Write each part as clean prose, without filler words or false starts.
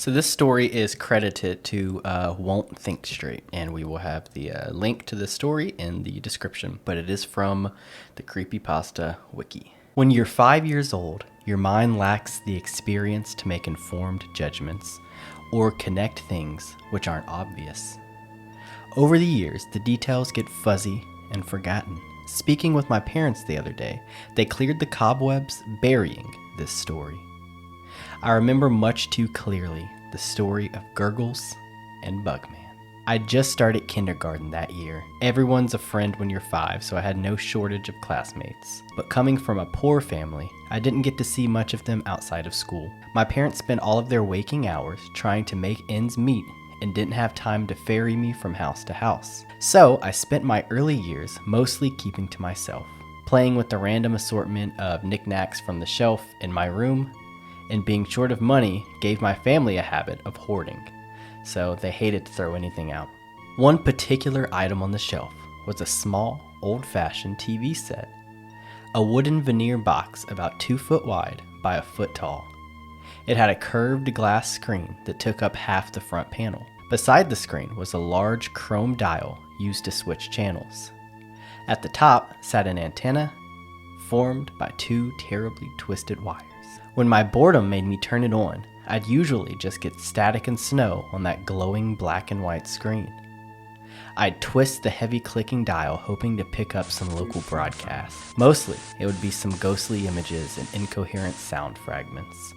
So this story is credited to Won't Think Straight, and we will have the link to the story in the description, but it is from the Creepypasta wiki. When you're 5 years old, your mind lacks the experience to make informed judgments or connect things which aren't obvious. Over the years, the details get fuzzy and forgotten. Speaking with my parents the other day, they cleared the cobwebs, burying this story. I remember much too clearly the story of Gurgles and Bugman. I just started kindergarten that year. Everyone's a friend when you're 5, so I had no shortage of classmates. But coming from a poor family, I didn't get to see much of them outside of school. My parents spent all of their waking hours trying to make ends meet and didn't have time to ferry me from house to house. So I spent my early years mostly keeping to myself, playing with the random assortment of knickknacks from the shelf in my room, and being short of money gave my family a habit of hoarding, so they hated to throw anything out. One particular item on the shelf was a small, old-fashioned TV set, a wooden veneer box about 2 foot wide by a foot tall. It had a curved glass screen that took up half the front panel. Beside the screen was a large chrome dial used to switch channels. At the top sat an antenna formed by 2 terribly twisted wires. When my boredom made me turn it on, I'd usually just get static and snow on that glowing black and white screen. I'd twist the heavy clicking dial hoping to pick up some local broadcasts. Mostly, it would be some ghostly images and incoherent sound fragments.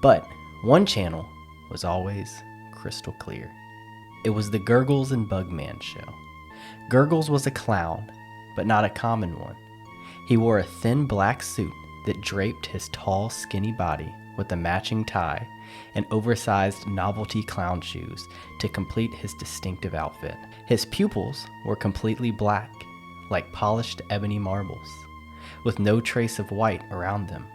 But one channel was always crystal clear. It was the Gurgles and Bugman show. Gurgles was a clown, but not a common one. He wore a thin black suit that draped his tall, skinny body with a matching tie and oversized novelty clown shoes to complete his distinctive outfit. His pupils were completely black, like polished ebony marbles, with no trace of white around them.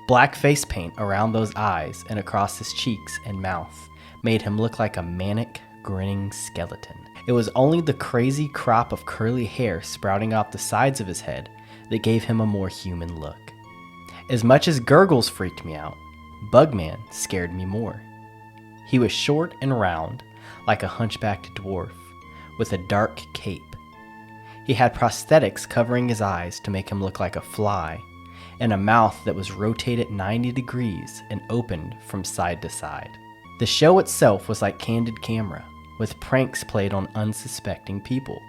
Black face paint around those eyes and across his cheeks and mouth made him look like a manic, grinning skeleton. It was only the crazy crop of curly hair sprouting off the sides of his head that gave him a more human look. As much as Gurgles freaked me out, Bugman scared me more. He was short and round, like a hunchbacked dwarf, with a dark cape. He had prosthetics covering his eyes to make him look like a fly, and a mouth that was rotated 90 degrees and opened from side to side. The show itself was like candid camera, with pranks played on unsuspecting people.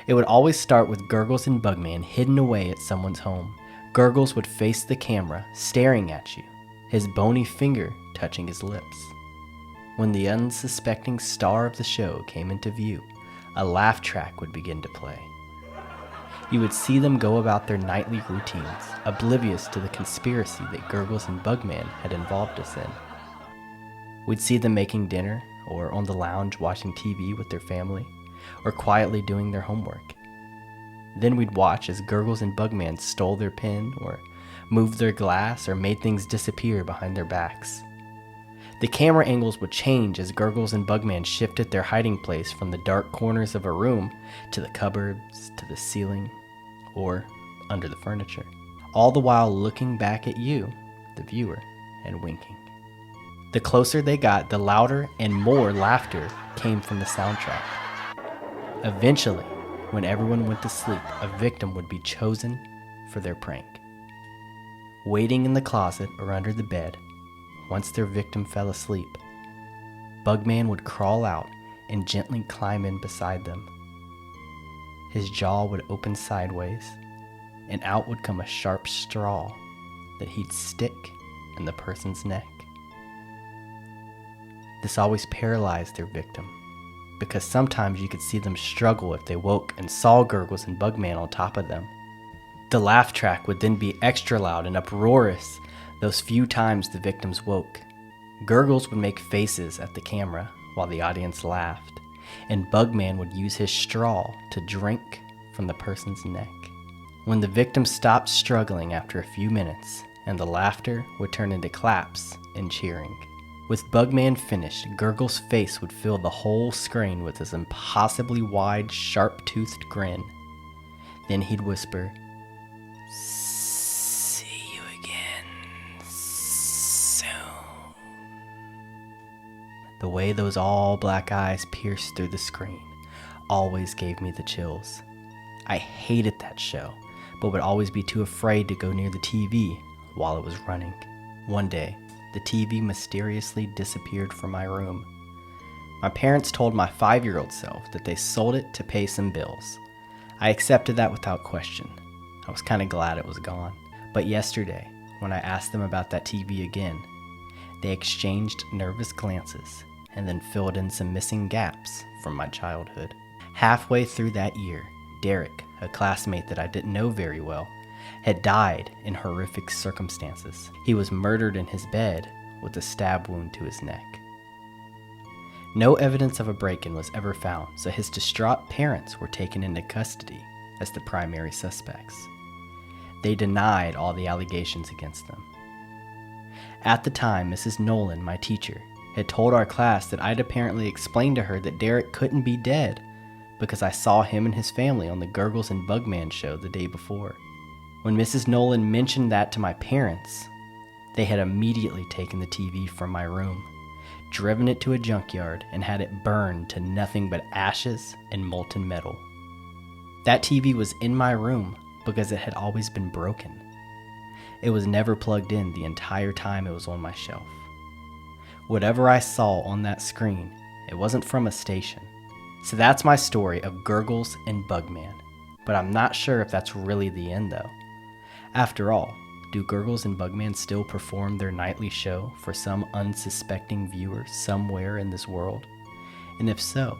It would always start with Gurgles and Bugman hidden away at someone's home. Gurgles would face the camera, staring at you, his bony finger touching his lips. When the unsuspecting star of the show came into view, a laugh track would begin to play. You would see them go about their nightly routines, oblivious to the conspiracy that Gurgles and Bugman had involved us in. We'd see them making dinner, or on the lounge watching TV with their family, or quietly doing their homework. Then we'd watch as Gurgles and Bugman stole their pen, or moved their glass, or made things disappear behind their backs. The camera angles would change as Gurgles and Bugman shifted their hiding place from the dark corners of a room to the cupboards, to the ceiling, or under the furniture, all the while looking back at you, the viewer, and winking. The closer they got, the louder and more laughter came from the soundtrack. Eventually, when everyone went to sleep, a victim would be chosen for their prank. Waiting in the closet or under the bed, once their victim fell asleep, Bugman would crawl out and gently climb in beside them. His jaw would open sideways, and out would come a sharp straw that he'd stick in the person's neck. This always paralyzed their victim, because sometimes you could see them struggle if they woke and saw Gurgles and Bugman on top of them. The laugh track would then be extra loud and uproarious those few times the victims woke. Gurgles would make faces at the camera while the audience laughed, and Bugman would use his straw to drink from the person's neck. When the victim stopped struggling after a few minutes, and the laughter would turn into claps and cheering. With Bugman finished, Gurgles' face would fill the whole screen with his impossibly wide, sharp-toothed grin. Then he'd whisper, "See you again soon." The way those all black eyes pierced through the screen always gave me the chills. I hated that show, but would always be too afraid to go near the TV while it was running. One day, the TV mysteriously disappeared from my room. My parents told my 5-year-old self that they sold it to pay some bills. I accepted that without question. I was kind of glad it was gone. But yesterday, when I asked them about that TV again, they exchanged nervous glances and then filled in some missing gaps from my childhood. Halfway through that year, Derek, a classmate that I didn't know very well, had died in horrific circumstances. He was murdered in his bed with a stab wound to his neck. No evidence of a break-in was ever found, so his distraught parents were taken into custody as the primary suspects. They denied all the allegations against them. At the time, Mrs. Nolan, my teacher, had told our class that I'd apparently explained to her that Derek couldn't be dead because I saw him and his family on the Gurgles and Bugman show the day before. When Mrs. Nolan mentioned that to my parents, they had immediately taken the TV from my room, driven it to a junkyard, and had it burned to nothing but ashes and molten metal. That TV was in my room because it had always been broken. It was never plugged in the entire time it was on my shelf. Whatever I saw on that screen, it wasn't from a station. So that's my story of Gurgles and Bugman. But I'm not sure if that's really the end though. After all, do Gurgles and Bugman still perform their nightly show for some unsuspecting viewer somewhere in this world? And if so,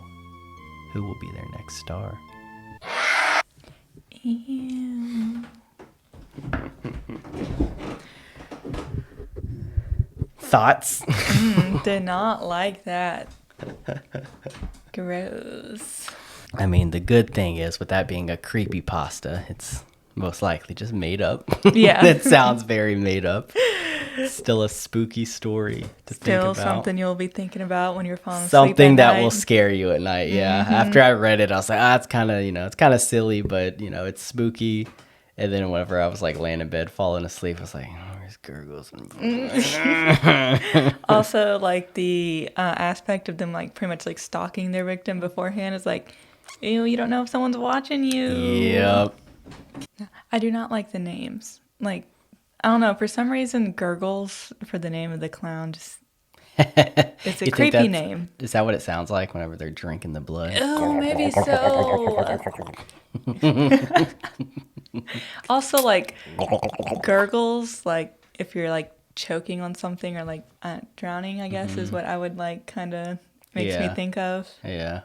who will be their next star? Ew. Thoughts? Did not like that. Gross. I mean, the good thing is, with that being a creepypasta, it's most likely just made up. Yeah. That sounds very made up. Still a spooky story to think Still about. something you'll be thinking about when you're falling asleep Something at that night. will scare you at night, yeah. Mm-hmm. After I read it, I was like, it's kind of, it's kind of silly, but, it's spooky. And then whenever I was, laying in bed, falling asleep, I was like, where's Gurgles? Also, the aspect of them, pretty much, stalking their victim beforehand is ew, you don't know if someone's watching you. Yep. I do not like the names. I don't know, for some reason, Gurgles, for the name of the clown, just... It's a creepy name. Is that what it sounds like whenever they're drinking the blood? Oh, maybe so. Also, gurgles, if you're choking on something or drowning, I guess is what I would kind of makes me think of. Yeah.